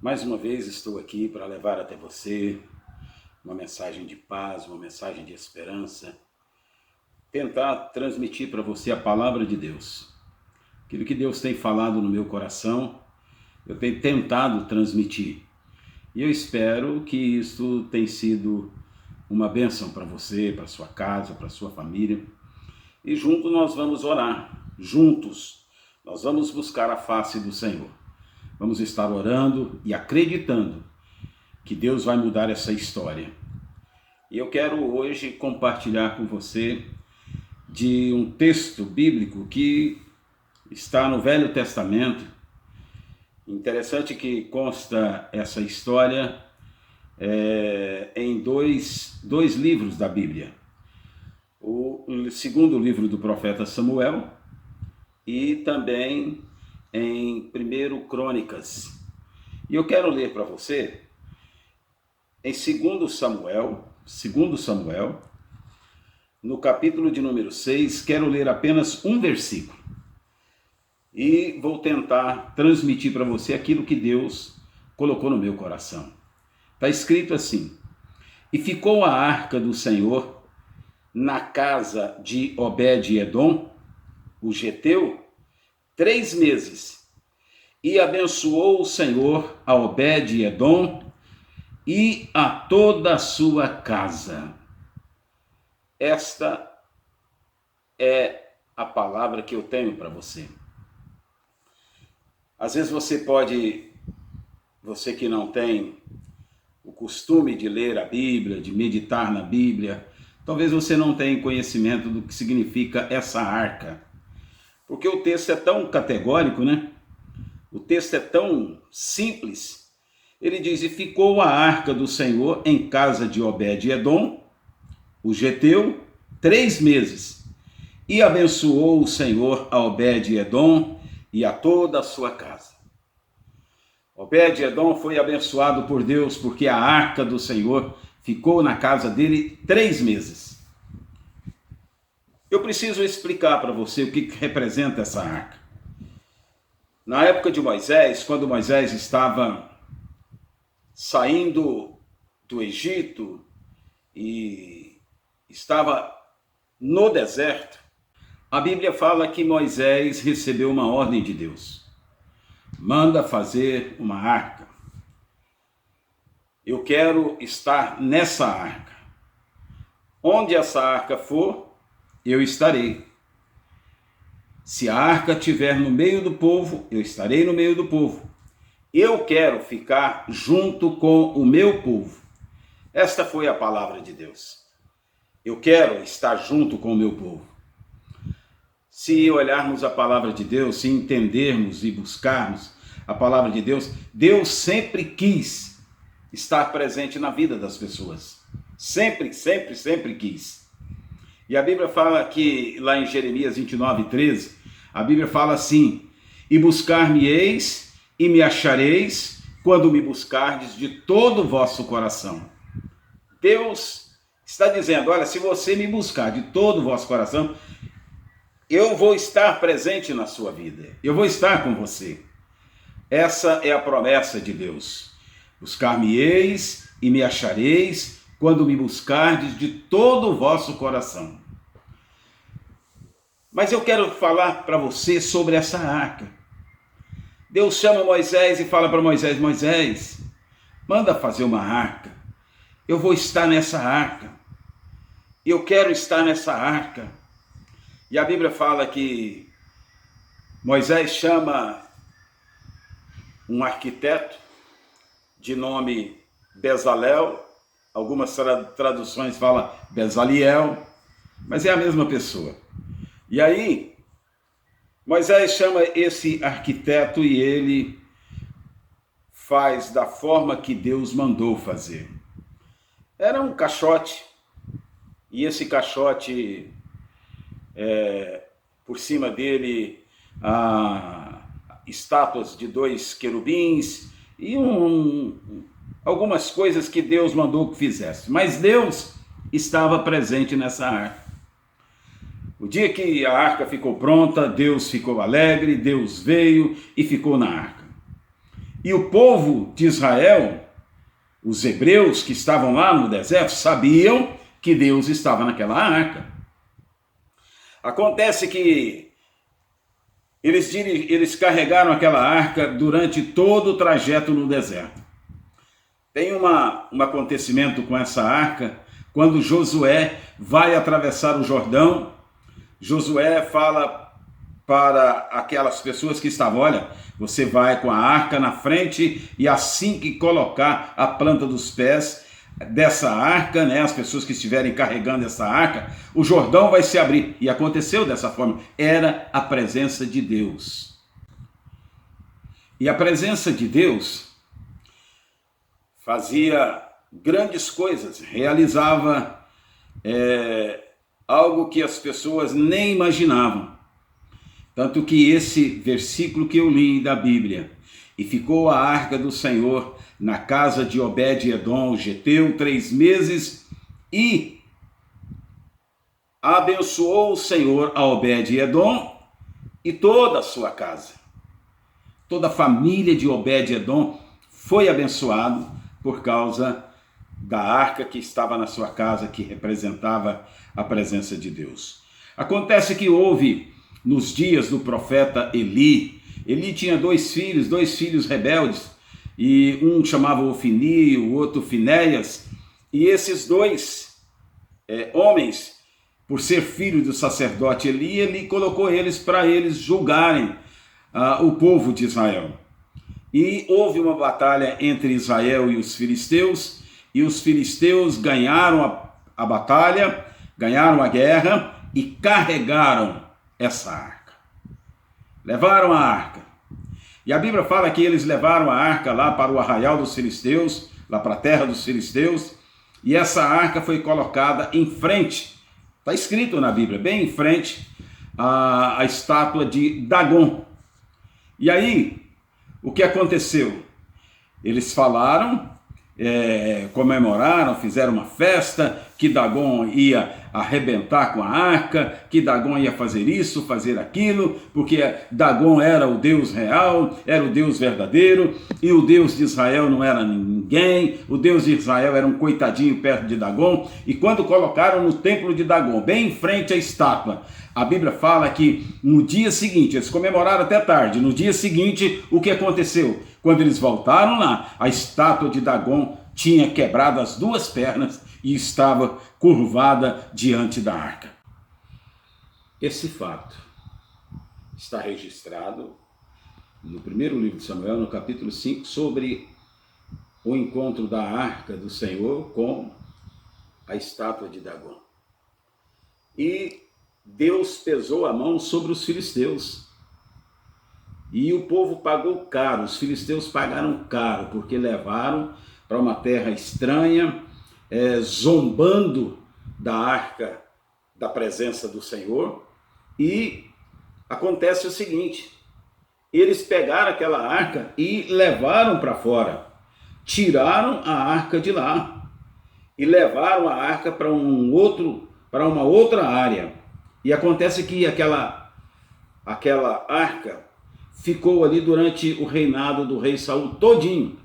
Mais uma vez estou aqui para levar até você uma mensagem de paz, uma mensagem de esperança, tentar transmitir para você a palavra de Deus. Aquilo que Deus tem falado no meu coração, eu tenho tentado transmitir. E eu espero que isso tenha sido uma bênção para você, para sua casa, para sua família. E juntos nós vamos orar, juntos nós vamos buscar a face do Senhor. Vamos estar orando e acreditando que Deus vai mudar essa história. E eu quero hoje compartilhar com você de um texto bíblico que está no Velho Testamento. Interessante que consta essa história em dois livros da Bíblia. O segundo livro do profeta Samuel e também em 1 Crônicas. E eu quero ler para você em 2 Samuel, no capítulo de número 6, quero ler apenas um versículo. E vou tentar transmitir para você aquilo que Deus colocou no meu coração. Está escrito assim: E ficou a arca do Senhor na casa de Obed-edom, o geteu, 3 meses, e abençoou o Senhor a Obed-edom e a toda a sua casa. Esta é a palavra que eu tenho para você. Às vezes você que não tem o costume de ler a Bíblia, de meditar na Bíblia, talvez você não tenha conhecimento do que significa essa arca. Porque o texto é tão categórico, né? O texto é tão simples. Ele diz: E ficou a arca do Senhor em casa de Obed-edom, o geteu, 3 meses. E abençoou o Senhor a Obed-edom e a toda a sua casa. Obed-edom foi abençoado por Deus porque a arca do Senhor ficou na casa dele 3 meses. Eu preciso explicar para você o que representa essa arca. Na época de Moisés, quando Moisés estava saindo do Egito e estava no deserto, a Bíblia fala que Moisés recebeu uma ordem de Deus. Manda fazer uma arca. Eu quero estar nessa arca. Onde essa arca for, eu estarei. Se a arca estiver no meio do povo, eu estarei no meio do povo. Eu quero ficar junto com o meu povo. Esta foi a palavra de Deus. Eu quero estar junto com o meu povo. Se olharmos a palavra de Deus, se entendermos e buscarmos a palavra de Deus, Deus sempre quis estar presente na vida das pessoas. Sempre quis. E a Bíblia fala que, lá em Jeremias 29:13, a Bíblia fala assim: E buscar-me-eis e me achareis, quando me buscardes de todo o vosso coração. Deus está dizendo: olha, se você me buscar de todo o vosso coração, eu vou estar presente na sua vida. Eu vou estar com você. Essa é a promessa de Deus. Buscar-me-eis e me achareis, quando me buscardes de todo o vosso coração. Mas eu quero falar para você sobre essa arca. Deus chama Moisés e fala para Moisés: Moisés, manda fazer uma arca. Eu vou estar nessa arca. Eu quero estar nessa arca. E a Bíblia fala que Moisés chama um arquiteto de nome Bezalel. Algumas traduções falam Bezaliel, mas é a mesma pessoa. E aí, Moisés chama esse arquiteto e ele faz da forma que Deus mandou fazer. Era um caixote, e esse caixote, por cima dele, estátuas de 2 querubins e algumas coisas que Deus mandou que fizesse. Mas Deus estava presente nessa arca. O dia que a arca ficou pronta, Deus ficou alegre, Deus veio e ficou na arca. E o povo de Israel, os hebreus que estavam lá no deserto, sabiam que Deus estava naquela arca. Acontece que eles carregaram aquela arca durante todo o trajeto no deserto. Tem um acontecimento com essa arca, quando Josué vai atravessar o Jordão. Josué fala para aquelas pessoas que estavam: olha, você vai com a arca na frente e assim que colocar a planta dos pés dessa arca, né, as pessoas que estiverem carregando essa arca, o Jordão vai se abrir. E aconteceu dessa forma. Era a presença de Deus. E a presença de Deus fazia grandes coisas, realizava algo que as pessoas nem imaginavam. Tanto que esse versículo que eu li da Bíblia: e ficou a arca do Senhor na casa de Obed-edom, o geteu, 3 meses, e abençoou o Senhor a Obed-edom e toda a sua casa. Toda a família de Obed-edom foi abençoado por causa da arca que estava na sua casa, que representava a presença de Deus. Acontece que houve, nos dias do profeta Eli tinha 2 filhos rebeldes, e um chamava Ofni, o outro Finéias, e esses 2 homens, por ser filho do sacerdote Eli colocou eles para eles julgarem o povo de Israel. E houve uma batalha entre Israel e os filisteus ganharam a batalha, ganharam a guerra e carregaram essa arca. Levaram a arca. E a Bíblia fala que eles levaram a arca lá para o arraial dos filisteus, lá para a terra dos filisteus, e essa arca foi colocada em frente, está escrito na Bíblia, bem em frente à estátua de Dagon. E aí, o que aconteceu? Eles falaram, comemoraram, fizeram uma festa, que Dagon ia arrebentar com a arca, que Dagon ia fazer isso, fazer aquilo, porque Dagon era o Deus real, era o Deus verdadeiro, e o Deus de Israel não era ninguém, o Deus de Israel era um coitadinho perto de Dagon. E quando colocaram no templo de Dagon, bem em frente à estátua, a Bíblia fala que no dia seguinte, eles comemoraram até tarde, no dia seguinte, o que aconteceu? Quando eles voltaram lá, a estátua de Dagon tinha quebrado as 2 pernas e estava curvada diante da arca. Esse fato está registrado no primeiro livro de Samuel, no capítulo 5, sobre o encontro da arca do Senhor com a estátua de Dagon. E Deus pesou a mão sobre os filisteus. E o povo pagou caro, os filisteus pagaram caro, porque levaram para uma terra estranha, zombando da arca da presença do Senhor. E acontece o seguinte: eles pegaram aquela arca e levaram para fora, tiraram a arca de lá e levaram a arca para uma outra área. E acontece que aquela arca ficou ali durante o reinado do rei Saul todinho,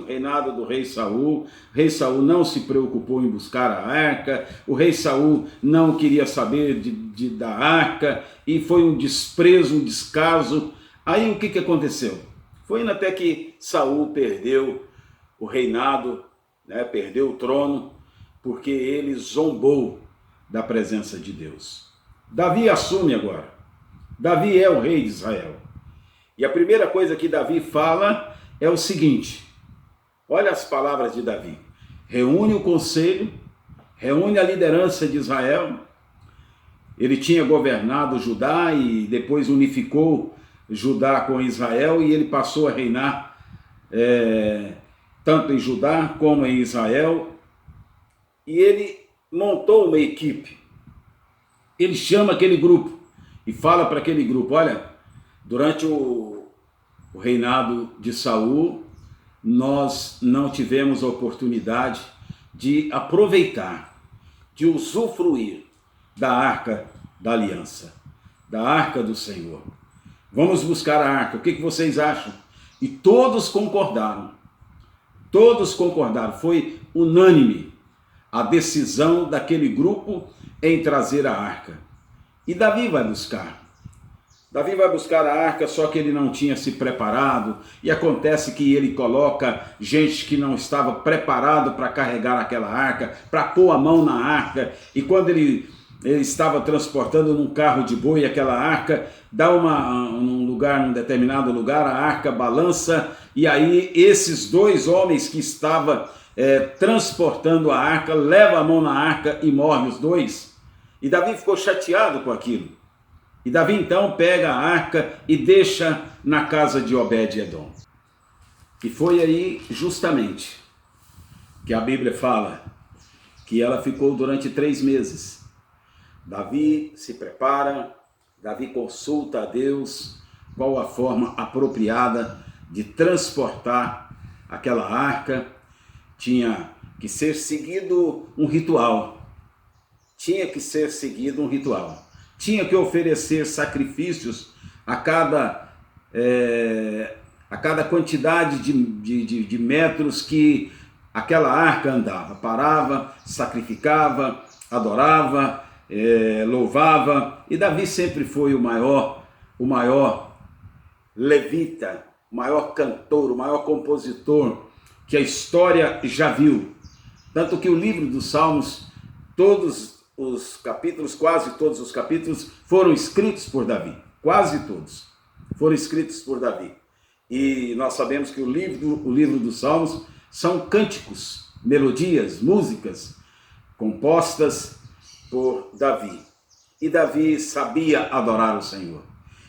reinado do rei Saul. O rei Saul não se preocupou em buscar a arca, o rei Saul não queria saber da arca, e foi um desprezo, um descaso. Aí o que aconteceu? Foi indo até que Saul perdeu o reinado, né, perdeu o trono, porque ele zombou da presença de Deus. Davi assume agora. Davi é o rei de Israel. E a primeira coisa que Davi fala é o seguinte: olha as palavras de Davi. Reúne o conselho, reúne a liderança de Israel. Ele tinha governado Judá e depois unificou Judá com Israel, e ele passou a reinar tanto em Judá como em Israel. E ele montou uma equipe. Ele chama aquele grupo e fala para aquele grupo: olha, durante o reinado de Saul, nós não tivemos a oportunidade de aproveitar, de usufruir da arca da aliança, da arca do Senhor. Vamos buscar a arca. O que vocês acham? E todos concordaram, foi unânime a decisão daquele grupo em trazer a arca. E Davi vai buscar a arca, só que ele não tinha se preparado, e acontece que ele coloca gente que não estava preparado para carregar aquela arca, para pôr a mão na arca, e quando ele estava transportando num carro de boi aquela arca, dá num determinado lugar, a arca balança, e aí esses dois homens que estavam transportando a arca, levam a mão na arca e morrem os dois. E Davi ficou chateado com aquilo. E Davi então pega a arca e deixa na casa de Obed-edom. E foi aí justamente que a Bíblia fala que ela ficou durante 3 meses. Davi se prepara, Davi consulta a Deus qual a forma apropriada de transportar aquela arca. Tinha que ser seguido um ritual. Tinha que oferecer sacrifícios a cada quantidade de metros que aquela arca andava. Parava, sacrificava, adorava, louvava. E Davi sempre foi o maior levita, o maior cantor, o maior compositor que a história já viu. Tanto que o livro dos Salmos, quase todos os capítulos foram escritos por Davi. Quase todos foram escritos por Davi. E nós sabemos que o livro dos Salmos são cânticos, melodias, músicas compostas por Davi. E Davi sabia adorar o Senhor.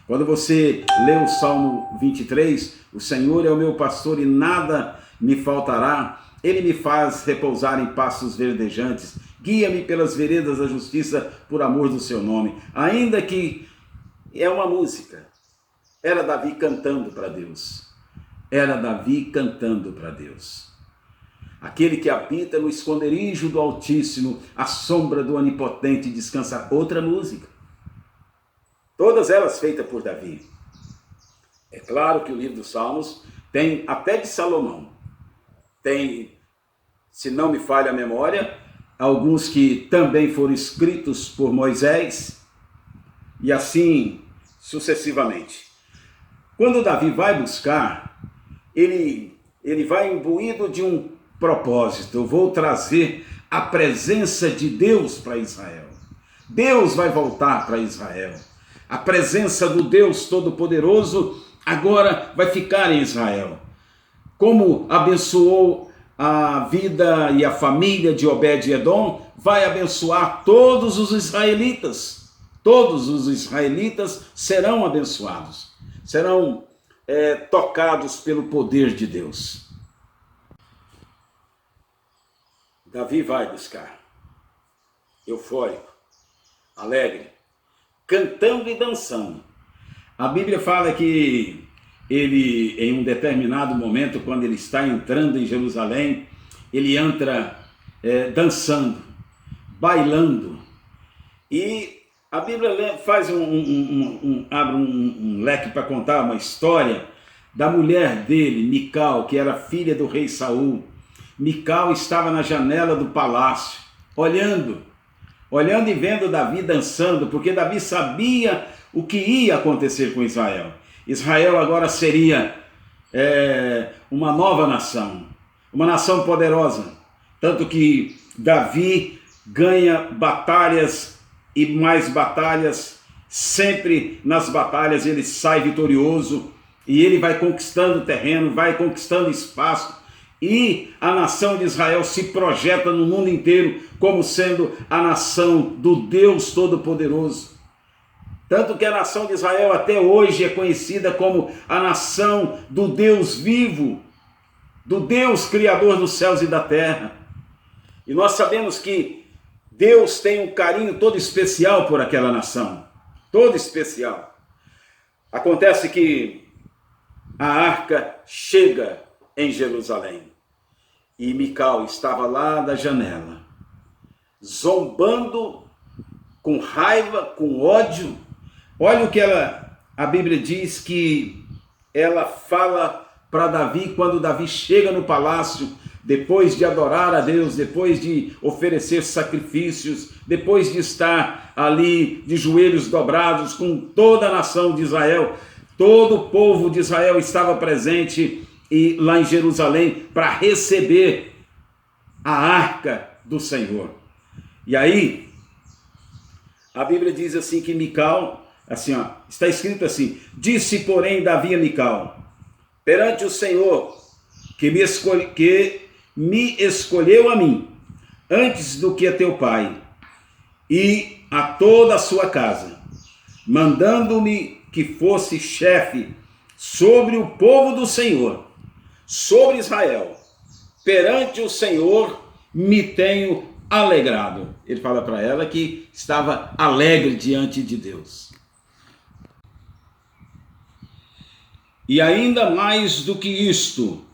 Quando você lê o Salmo 23, o Senhor é o meu pastor e nada me faltará. Ele me faz repousar em pastos verdejantes. Guia-me pelas veredas da justiça por amor do seu nome. Ainda que é uma música. Era Davi cantando para Deus. Aquele que habita no esconderijo do Altíssimo, à sombra do Onipotente descansa. Outra música. Todas elas feitas por Davi. É claro que o livro dos Salmos tem até de Salomão. Tem, se não me falha a memória, alguns que também foram escritos por Moisés, e assim sucessivamente. Quando Davi vai buscar, ele vai imbuído de um propósito. Eu vou trazer a presença de Deus para Israel. Deus vai voltar para Israel. A presença do Deus Todo-Poderoso agora vai ficar em Israel. Como abençoou a vida e a família de Obed-edom, vai abençoar todos os israelitas. Todos os israelitas serão abençoados, serão tocados pelo poder de Deus. Davi vai buscar, eufórico, alegre, cantando e dançando. A Bíblia fala que ele, em um determinado momento, quando ele está entrando em Jerusalém, ele entra dançando, bailando. E a Bíblia faz abre um leque para contar uma história da mulher dele, Mical, que era filha do rei Saul. Mical estava na janela do palácio, olhando e vendo Davi dançando, porque Davi sabia o que ia acontecer com Israel. Israel agora seria uma nova nação, uma nação poderosa. Tanto que Davi ganha batalhas e mais batalhas, sempre nas batalhas ele sai vitorioso e ele vai conquistando terreno, vai conquistando espaço. E a nação de Israel se projeta no mundo inteiro como sendo a nação do Deus Todo-Poderoso. Tanto que a nação de Israel até hoje é conhecida como a nação do Deus vivo, do Deus Criador dos céus e da terra. E nós sabemos que Deus tem um carinho todo especial por aquela nação, todo especial. Acontece que a arca chega em Jerusalém e Mical estava lá da janela, zombando, com raiva, com ódio. Olha o que a Bíblia diz, que ela fala para Davi quando Davi chega no palácio, depois de adorar a Deus, depois de oferecer sacrifícios, depois de estar ali de joelhos dobrados com toda a nação de Israel. Todo o povo de Israel estava presente e lá em Jerusalém para receber a arca do Senhor. E aí, a Bíblia diz assim que Mical, assim, ó, está escrito assim: disse, porém, Davi a Mical: perante o Senhor, que me escolheu a mim, antes do que a teu pai, e a toda a sua casa, mandando-me que fosse chefe sobre o povo do Senhor, sobre Israel, perante o Senhor me tenho alegrado. Ele fala para ela que estava alegre diante de Deus. E ainda mais do que isto,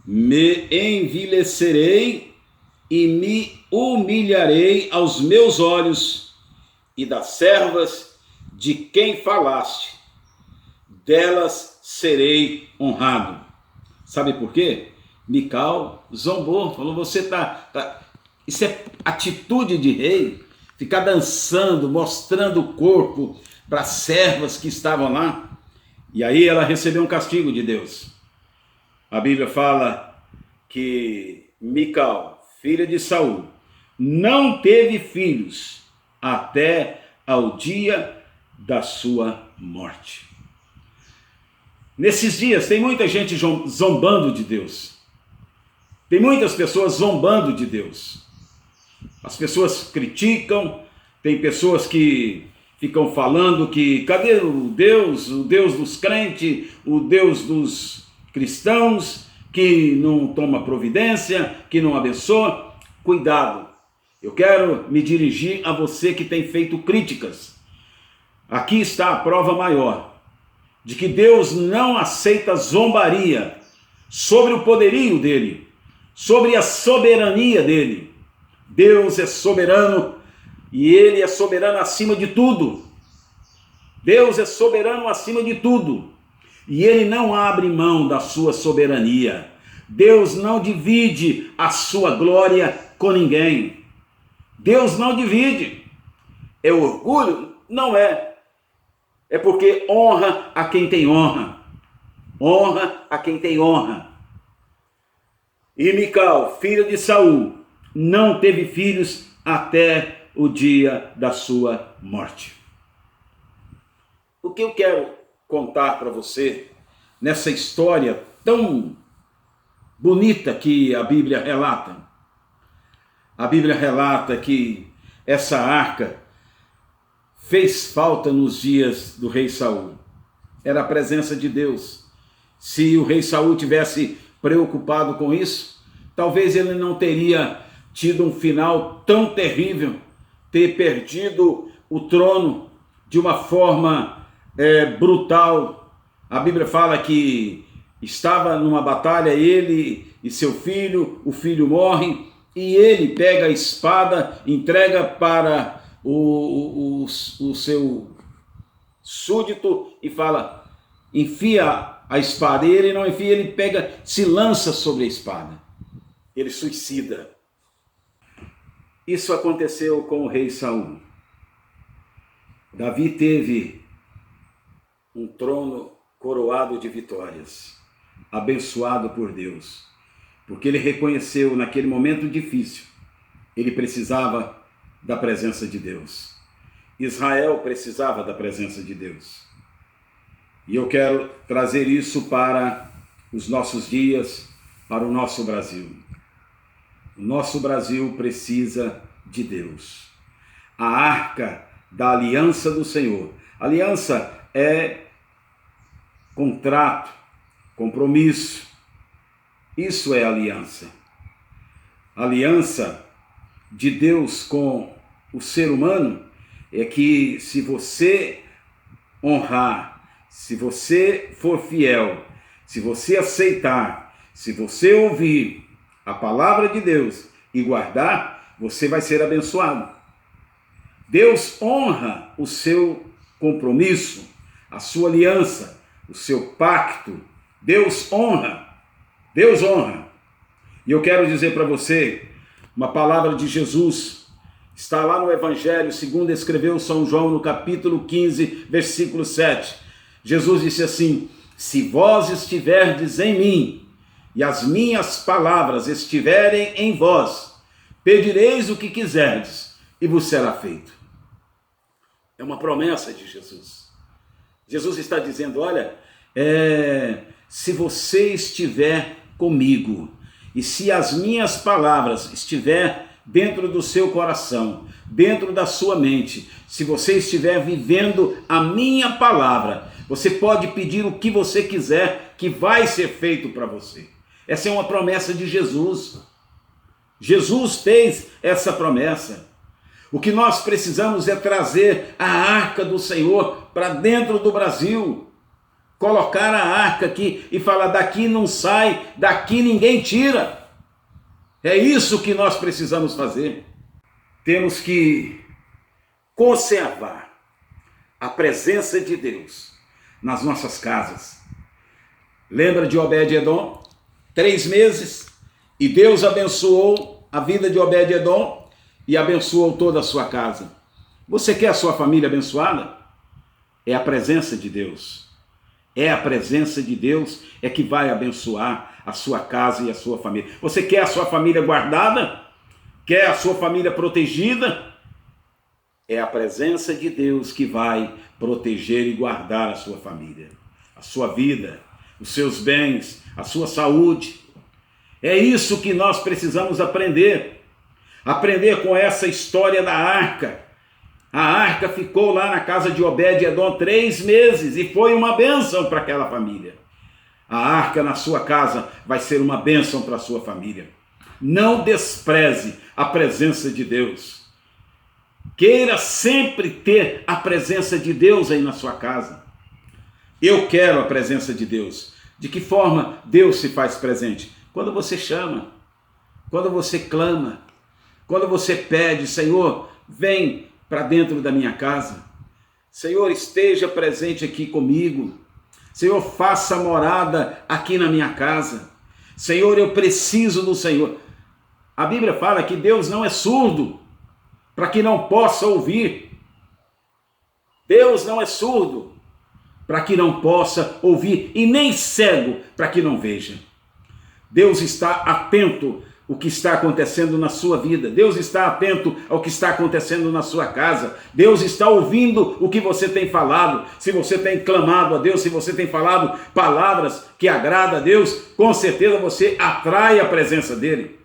me envilecerei e me humilharei aos meus olhos e das servas de quem falaste, delas serei honrado. Sabe por quê? Mical zombou, falou: você tá... Isso é atitude de rei, ficar dançando, mostrando o corpo para as servas que estavam lá. E aí ela recebeu um castigo de Deus. A Bíblia fala que Mical, filha de Saul, não teve filhos até ao dia da sua morte. Nesses dias tem muita gente zombando de Deus. Tem muitas pessoas zombando de Deus. As pessoas criticam, tem pessoas que ficam falando que cadê o Deus dos crentes, o Deus dos cristãos, que não toma providência, que não abençoa. Cuidado, eu quero me dirigir a você que tem feito críticas. Aqui está a prova maior de que Deus não aceita zombaria sobre o poderio dele, sobre a soberania dele. Deus é soberano e ele é soberano acima de tudo. Deus é soberano acima de tudo. E ele não abre mão da sua soberania. Deus não divide a sua glória com ninguém. Deus não divide. É orgulho? Não é. É porque honra a quem tem honra. Honra a quem tem honra. E Mical, filha de Saul, não teve filhos até o dia da sua morte. O que eu quero contar para você nessa história tão bonita que a Bíblia relata? A Bíblia relata que essa arca fez falta nos dias do rei Saul. Era a presença de Deus. Se o rei Saul tivesse preocupado com isso, talvez ele não teria tido um final tão terrível, ter perdido o trono de uma forma brutal. A Bíblia fala que estava numa batalha ele e seu filho, o filho morre, e ele pega a espada, entrega para o seu súdito e fala: enfia a espada. E ele não enfia, ele pega, se lança sobre a espada. Ele suicida. Isso aconteceu com o rei Saul. Davi teve um trono coroado de vitórias, abençoado por Deus, porque ele reconheceu naquele momento difícil, ele precisava da presença de Deus. Israel precisava da presença de Deus. E eu quero trazer isso para os nossos dias, para o nosso Brasil. O nosso Brasil precisa de Deus. A arca da aliança do Senhor. Aliança é contrato, compromisso. Isso é aliança. Aliança de Deus com o ser humano é que se você honrar, se você for fiel, se você aceitar, se você ouvir a palavra de Deus e guardar, você vai ser abençoado. Deus honra o seu compromisso, a sua aliança, o seu pacto Deus honra. Deus honra. E eu quero dizer para você, uma palavra de Jesus, está lá no Evangelho, segundo escreveu São João, no capítulo 15, versículo 7. Jesus disse assim: se vós estiverdes em mim, e as minhas palavras estiverem em vós, pedireis o que quiserdes, e vos será feito. É uma promessa de Jesus. Jesus está dizendo, olha, se você estiver comigo, e se as minhas palavras estiver dentro do seu coração, dentro da sua mente, se você estiver vivendo a minha palavra, você pode pedir o que você quiser, que vai ser feito para você. Essa é uma promessa de Jesus. Jesus fez essa promessa. O que nós precisamos é trazer a arca do Senhor para dentro do Brasil. Colocar a arca aqui e falar, daqui não sai, daqui ninguém tira. É isso que nós precisamos fazer. Temos que conservar a presença de Deus nas nossas casas. Lembra de Obed-Edom? 3 meses, e Deus abençoou a vida de Obed-Edom e abençoou toda a sua casa. Você quer a sua família abençoada? É a presença de Deus. É a presença de Deus é que vai abençoar a sua casa e a sua família. Você quer a sua família guardada? Quer a sua família protegida? É a presença de Deus que vai proteger e guardar a sua família, a sua vida, os seus bens, a sua saúde. É isso que nós precisamos aprender. Aprender com essa história da arca. A arca ficou lá na casa de Obed-Edom 3 meses e foi uma bênção para aquela família. A arca na sua casa vai ser uma bênção para a sua família. Não despreze a presença de Deus. Queira sempre ter a presença de Deus aí na sua casa. Eu quero a presença de Deus. De que forma Deus se faz presente? Quando você chama, quando você clama, quando você pede, Senhor, vem para dentro da minha casa. Senhor, esteja presente aqui comigo. Senhor, faça morada aqui na minha casa. Senhor, eu preciso do Senhor. A Bíblia fala que Deus não é surdo para que não possa ouvir. Deus não é surdo para que não possa ouvir, e nem cego para que não veja. Deus está atento ao que está acontecendo na sua vida. Deus está atento ao que está acontecendo na sua casa. Deus está ouvindo o que você tem falado. Se você tem clamado a Deus, se você tem falado palavras que agradam a Deus, com certeza você atrai a presença dele.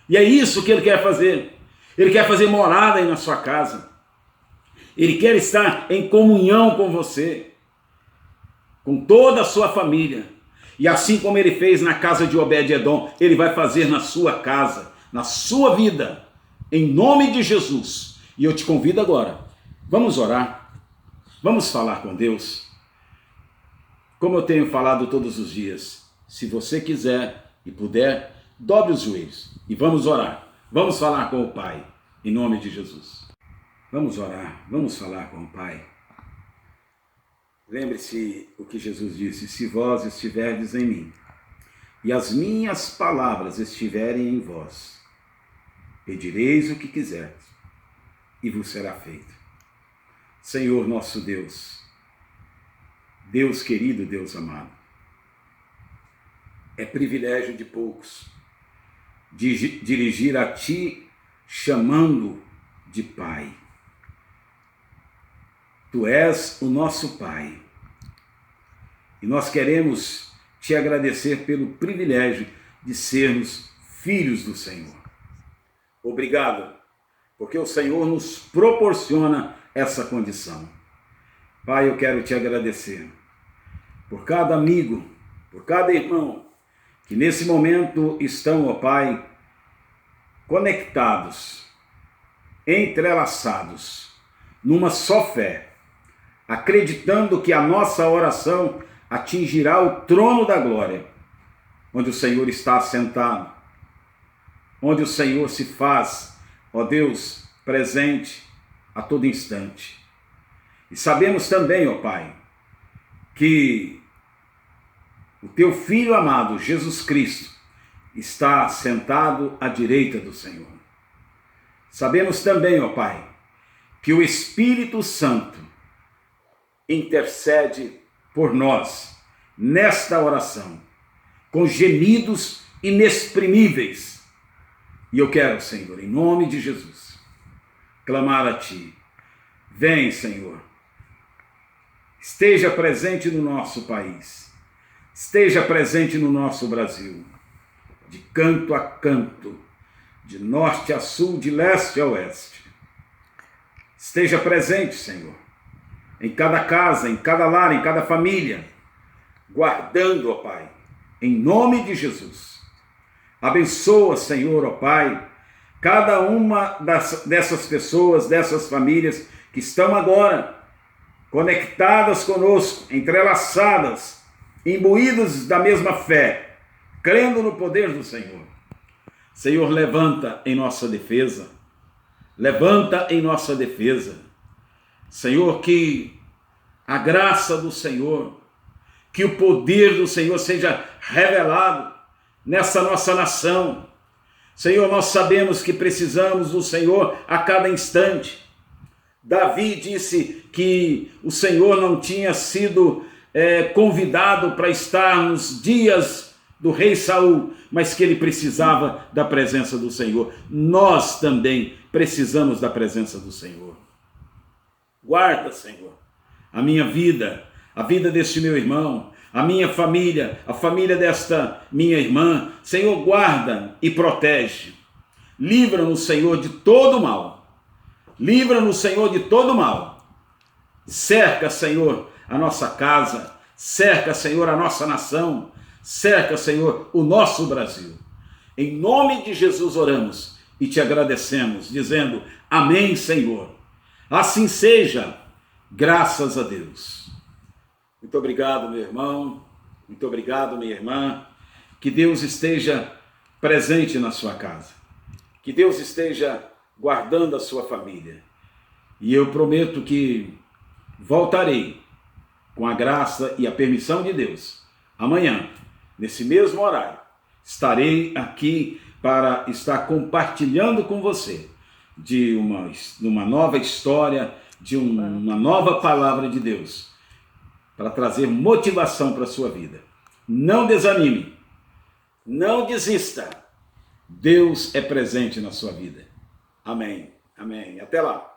E é isso que ele quer fazer. Ele quer fazer morada aí na sua casa. Ele quer estar em comunhão com você, com toda a sua família. E assim como ele fez na casa de Obed-Edom, ele vai fazer na sua casa, na sua vida, em nome de Jesus. E eu te convido agora, vamos orar, vamos falar com Deus. Como eu tenho falado todos os dias, se você quiser e puder, dobre os joelhos e vamos orar. Vamos falar com o Pai, em nome de Jesus. Vamos orar, vamos falar com o Pai. Lembre-se o que Jesus disse, se vós estiverdes em mim, e as minhas palavras estiverem em vós, pedireis o que quiserdes, e vos será feito. Senhor nosso Deus, Deus querido, Deus amado, é privilégio de poucos dirigir a Ti chamando de Pai. Tu és o nosso Pai. E nós queremos te agradecer pelo privilégio de sermos filhos do Senhor. Obrigado, porque o Senhor nos proporciona essa condição. Pai, eu quero te agradecer por cada amigo, por cada irmão que nesse momento estão, ó Pai, conectados, entrelaçados, numa só fé, acreditando que a nossa oração atingirá o trono da glória, onde o Senhor está assentado, onde o Senhor se faz, ó Deus, presente a todo instante. E sabemos também, ó Pai, que o teu Filho amado, Jesus Cristo, está sentado à direita do Senhor. Sabemos também, ó Pai, que o Espírito Santo intercede por nós nesta oração, com gemidos inexprimíveis. E eu quero, Senhor, em nome de Jesus, clamar a Ti. Vem, Senhor, esteja presente no nosso país, esteja presente no nosso Brasil, de canto a canto, de norte a sul, de leste a oeste. Esteja presente, Senhor, em cada casa, em cada lar, em cada família, guardando, ó Pai, em nome de Jesus. Abençoa, Senhor, ó Pai, cada uma dessas pessoas, dessas famílias que estão agora conectadas conosco, entrelaçadas, imbuídas da mesma fé, crendo no poder do Senhor. Senhor, levanta em nossa defesa. Levanta em nossa defesa. Senhor, que a graça do Senhor, que o poder do Senhor seja revelado nessa nossa nação. Senhor, nós sabemos que precisamos do Senhor a cada instante. Davi disse que o Senhor não tinha sido convidado para estar nos dias do rei Saul, mas que ele precisava da presença do Senhor. Nós também precisamos da presença do Senhor. Guarda, Senhor, a minha vida, a vida deste meu irmão, a minha família, a família desta minha irmã. Senhor, guarda e protege. Livra-nos, Senhor, de todo mal. Livra-nos, Senhor, de todo mal. Cerca, Senhor, a nossa casa. Cerca, Senhor, a nossa nação. Cerca, Senhor, o nosso Brasil. Em nome de Jesus oramos e te agradecemos, dizendo: amém, Senhor. Assim seja, graças a Deus. Muito obrigado, meu irmão. Muito obrigado, minha irmã. Que Deus esteja presente na sua casa. Que Deus esteja guardando a sua família. E eu prometo que voltarei, com a graça e a permissão de Deus, amanhã, nesse mesmo horário. Estarei aqui para estar compartilhando com você de uma nova história, de uma nova palavra de Deus, para trazer motivação para a sua vida. Não desanime, não desista. Deus é presente na sua vida. Amém. Amém. Até lá.